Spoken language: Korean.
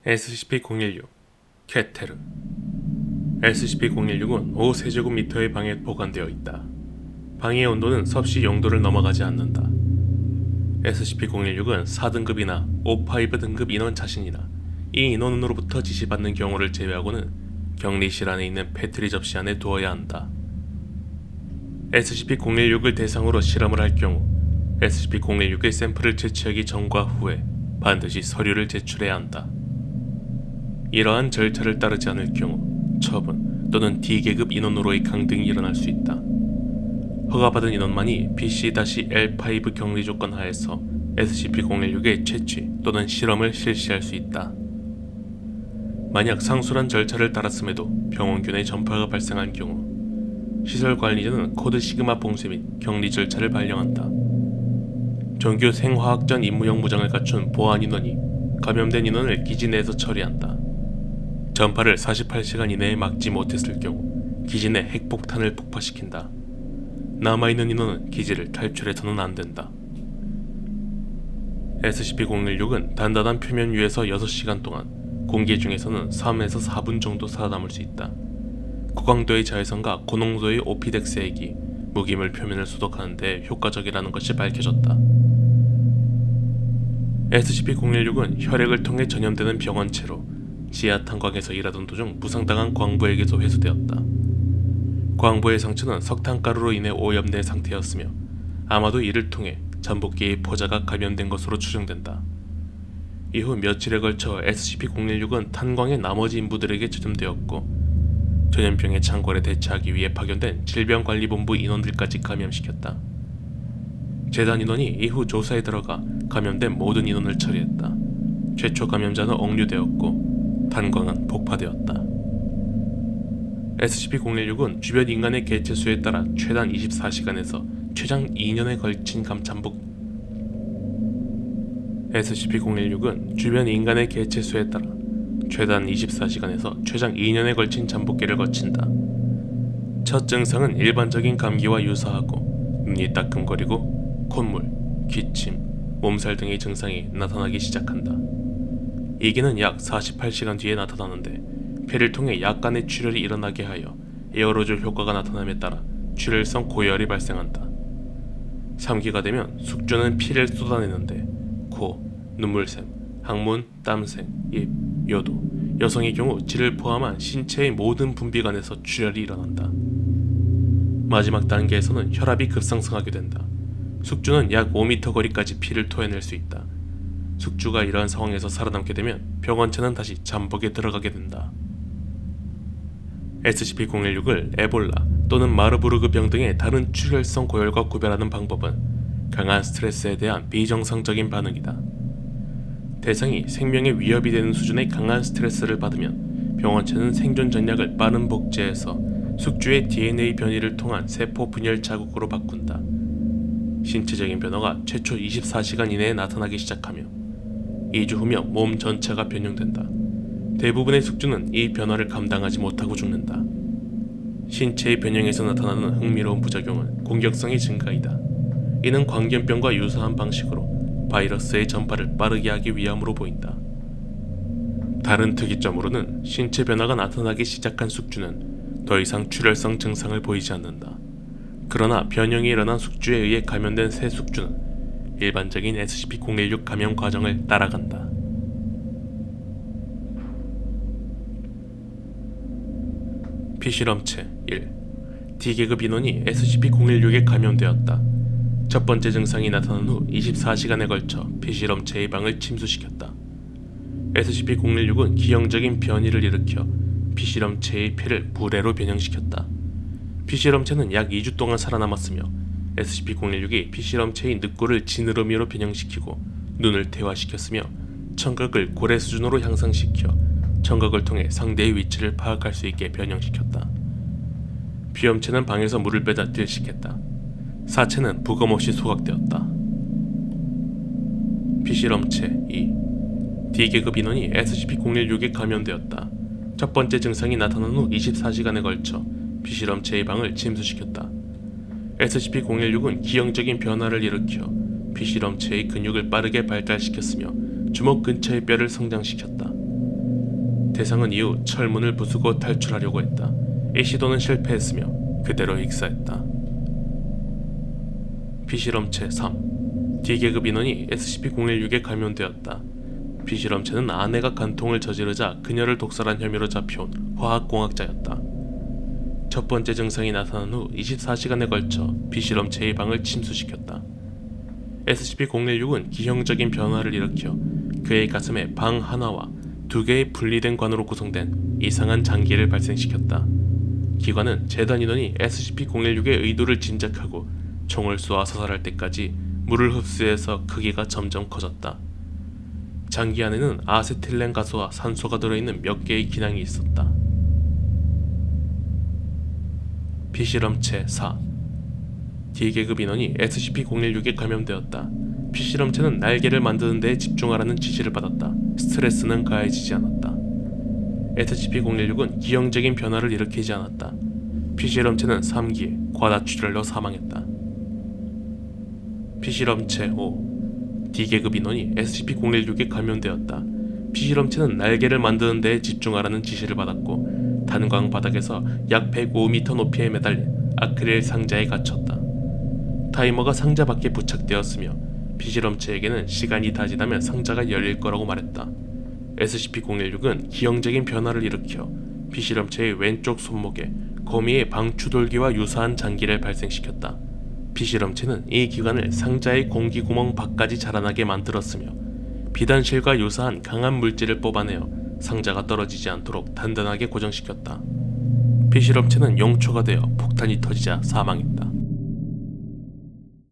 SCP-016 케테르. SCP-016은 5세제곱미터의 방에 보관되어 있다. 방의 온도는 섭씨 0도를 넘어가지 않는다. SCP-016은 4등급이나 O5 등급 인원 자신이나 이 인원으로부터 지시받는 경우를 제외하고는 격리실 안에 있는 패트리 접시 안에 두어야 한다. SCP-016을 대상으로 실험을 할 경우 SCP-016의 샘플을 채취하기 전과 후에 반드시 서류를 제출해야 한다. 이러한 절차를 따르지 않을 경우 처분 또는 D계급 인원으로의 강등이 일어날 수 있다. 허가받은 인원만이 BC-L5 격리 조건 하에서 SCP-016의 채취 또는 실험을 실시할 수 있다. 만약 상수란 절차를 따랐음에도 병원균의 전파가 발생한 경우 시설 관리자는 코드 시그마 봉쇄 및 격리 절차를 발령한다. 정규 생화학전 임무용 무장을 갖춘 보안 인원이 감염된 인원을 기지 내에서 처리한다. 전파를 48시간 이내에 막지 못했을 경우 기지 내 핵폭탄을 폭파시킨다. 남아있는 인원은 기지를 탈출해서는 안된다. SCP-016은 단단한 표면 위에서 6시간 동안, 공기 중에서는 3에서 4분 정도 살아남을 수 있다. 고강도의 자외선과 고농도의 오피덱스 핵이 무기물 표면을 소독하는 데 효과적이라는 것이 밝혀졌다. SCP-016은 혈액을 통해 전염되는 병원체로 지하 탄광에서 일하던 도중 부상당한 광부에게서 회수되었다. 광부의 상처는 석탄가루로 인해 오염된 상태였으며 아마도 이를 통해 잠복기의 포자가 감염된 것으로 추정된다. 이후 며칠에 걸쳐 SCP-016은 탄광의 나머지 인부들에게 전염되었고 전염병의 창궐에 대처하기 위해 파견된 질병관리본부 인원들까지 감염시켰다. 재단 인원이 이후 조사에 들어가 감염된 모든 인원을 처리했다. 최초 감염자는 억류되었고 탄광은 폭파되었다. SCP-016은 주변 인간의 개체 수에 따라 최단 24시간에서 최장 2년에 걸친 SCP-016은 주변 인간의 개체 수에 따라 최단 24시간에서 최장 2년에 걸친 잠복기를 거친다. 첫 증상은 일반적인 감기와 유사하고 눈이 따끔거리고 콧물, 기침, 몸살 등의 증상이 나타나기 시작한다. 이기는 약 48시간 뒤에 나타나는데 폐를 통해 약간의 출혈이 일어나게 하여 에어로졸 효과가 나타남에 따라 출혈성 고열이 발생한다. 3기가 되면 숙주는 피를 쏟아내는데 코, 눈물샘, 항문, 땀샘, 입, 요도, 여성의 경우 질을 포함한 신체의 모든 분비관에서 출혈이 일어난다. 마지막 단계에서는 혈압이 급상승하게 된다. 숙주는 약 5m 거리까지 피를 토해낼 수 있다. 숙주가 이러한 상황에서 살아남게 되면 병원체는 다시 잠복에 들어가게 된다. SCP-016을 에볼라 또는 마르부르그 병 등의 다른 출혈성 고열과 구별하는 방법은 강한 스트레스에 대한 비정상적인 반응이다. 대상이 생명에 위협이 되는 수준의 강한 스트레스를 받으면 병원체는 생존 전략을 빠른 복제해서 숙주의 DNA 변이를 통한 세포 분열 자국으로 바꾼다. 신체적인 변화가 최초 24시간 이내에 나타나기 시작하며 2주 후면 몸 전체가 변형된다. 대부분의 숙주는 이 변화를 감당하지 못하고 죽는다. 신체의 변형에서 나타나는 흥미로운 부작용은 공격성의 증가이다. 이는 광견병과 유사한 방식으로 바이러스의 전파를 빠르게 하기 위함으로 보인다. 다른 특이점으로는 신체 변화가 나타나기 시작한 숙주는 더 이상 출혈성 증상을 보이지 않는다. 그러나 변형이 일어난 숙주에 의해 감염된 새 숙주는 일반적인 SCP-016 감염 과정을 따라간다. 피실험체 1. D계급 인원이 SCP-016에 감염되었다. 첫 번째 증상이 나타난 후 24시간에 걸쳐 피실험체의 방을 침수시켰다. SCP-016은 기형적인 변이를 일으켜 피실험체의 폐를 불에로 변형시켰다. 피실험체는 약 2주 동안 살아남았으며 SCP-016이 피실험체의 늑골을 지느러미로 변형시키고 눈을 퇴화시켰으며 청각을 고래 수준으로 향상시켜 청각을 통해 상대의 위치를 파악할 수 있게 변형시켰다. 비염체는 방에서 물을 빼다 들식했다. 사체는 부검없이 소각되었다. 피실험체 2. D계급 인원이 SCP-016에 감염되었다. 첫 번째 증상이 나타난 후 24시간에 걸쳐 피실험체의 방을 침수시켰다. SCP-016은 기형적인 변화를 일으켜 피실험체의 근육을 빠르게 발달시켰으며 주먹 근처의 뼈를 성장시켰다. 대상은 이후 철문을 부수고 탈출하려고 했다. 이 시도는 실패했으며 그대로 익사했다. 피실험체 3. D계급 인원이 SCP-016에 감염되었다. 피실험체는 아내가 간통을 저지르자 그녀를 독살한 혐의로 잡혀온 화학공학자였다. 첫 번째 증상이 나타난 후 24시간에 걸쳐 피실험체의 방을 침수시켰다. SCP-016은 기형적인 변화를 일으켜 그의 가슴에 방 하나와 2개의 분리된 관으로 구성된 이상한 장기를 발생시켰다. 기관은 재단 인원이 SCP-016의 의도를 짐작하고 총을 쏘아 사살할 때까지 물을 흡수해서 크기가 점점 커졌다. 장기 안에는 아세틸렌 가스와 산소가 들어있는 몇 개의 기낭이 있었다. 피실험체 4. D계급 인원이 SCP-016에 감염되었다. 피실험체는 날개를 만드는 데에 집중하라는 지시를 받았다. 스트레스는 가해지지 않았다. SCP-016은 기형적인 변화를 일으키지 않았다. 피실험체는 3기에 과다출혈로 사망했다. 피실험체 5. D계급 인원이 SCP-016에 감염되었다. 피실험체는 날개를 만드는 데에 집중하라는 지시를 받았고 단광 바닥에서 약 105m 높이에 매달린 아크릴 상자에 갇혔다. 타이머가 상자 밖에 부착되었으며 피실험체에게는 시간이 다 지나면 상자가 열릴 거라고 말했다. SCP-016은 기형적인 변화를 일으켜 피실험체의 왼쪽 손목에 거미의 방추돌기와 유사한 장기를 발생시켰다. 피실험체는 이 기관을 상자의 공기구멍 밖까지 자라나게 만들었으며 비단실과 유사한 강한 물질을 뽑아내어 상자가 떨어지지 않도록 단단하게 고정시켰다. 피실험체는 용초가 되어 폭탄이 터지자 사망했다.